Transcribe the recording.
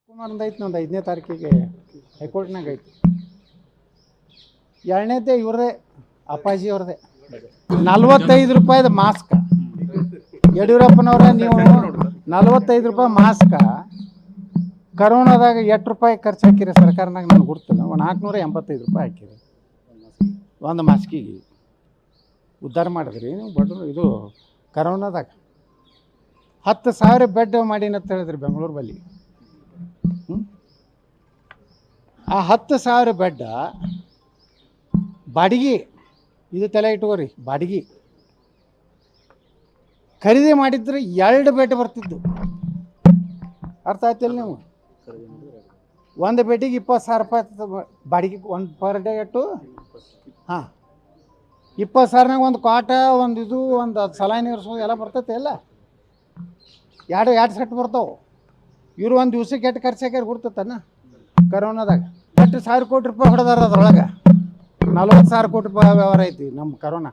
ಕುಮಾರ್ದು ಐತಿ ನಂದು 5ನೇ ತಾರೀಕಿಗೆ ಹೈಕೋರ್ಟ್ನಾಗ ಐತಿ. 2ನೇದೇ ಇವ್ರದೇ ಅಪ್ಪಾಜಿ ಅವ್ರದೇ 45 ರೂಪಾಯಿದ ಮಾಸ್ಕ. ಯಡಿಯೂರಪ್ಪನವ್ರ ನೀವು 45 ರೂಪಾಯಿ ಮಾಸ್ಕ ಕರೋನಾದಾಗ ಎಷ್ಟು ರೂಪಾಯಿ ಖರ್ಚು ಹಾಕಿರಿ ಸರ್ಕಾರನಾಗ ನನಗೆ ಗೊತ್ತಿಲ್ಲ. 485 ರೂಪಾಯಿ ಹಾಕಿರಿ ಒಂದು ಮಾಸ್ಕಿಗೆ. ಉದ್ಧಾರ ಮಾಡಿದ್ರಿ ನೀವು ಬಡ್ರು. ಇದು ಕರೋನಾದಾಗ 10,000 ಬೆಡ್ ಮಾಡೀನಿ ಅಂತ ಹೇಳಿದ್ರಿ ಬೆಂಗಳೂರು ಬಲ್ಲಿ. ಆ 10,000 ಬೆಡ್ ಬಾಡಿಗೆ, ಇದು ತಲೆ ಇಟ್ಕೋರಿ, ಬಾಡಿಗೆ ಖರೀದಿ ಮಾಡಿದ್ರೆ 2 ಬೆಡ್ ಬರ್ತಿದ್ದು. ಅರ್ಥ ಆಯ್ತಿಲ್ಲ ನೀವು? ಒಂದು ಬೆಡ್ಡಿಗೆ 20,000 ರೂಪಾಯಿ ಬಾಡಿಗೆ. ಒಂದು ಪರ್ ಡೇ ಎಷ್ಟು? ಹಾಂ, 20,000ನಾಗ ಒಂದು ಕಾಟ, ಒಂದು ಇದು, ಒಂದು ಸಲಾಯಿನಿ ಇರಿಸೋದು ಎಲ್ಲ ಬರ್ತೈತೆ ಎಲ್ಲ. ಎರಡು ಸೆಟ್ ಬರ್ತಾವೆ. ಇವರು ಒಂದು ದಿವ್ಸಕ್ಕೆ ಎಷ್ಟು ಖರ್ಚು ಹಾಕ್ಯಾರ ಗುರ್ತತನ ಕರೋನಾದಾಗ? ಎಷ್ಟು 1,000 ಕೋಟಿ ರೂಪಾಯಿ ಹೊಡೆದಾರ. ಅದ್ರೊಳಗೆ 40,000 ಕೋಟಿ ರೂಪಾಯಿ ವ್ಯವಹಾರ ಐತಿ ನಮ್ಮ ಕರೋನಾ.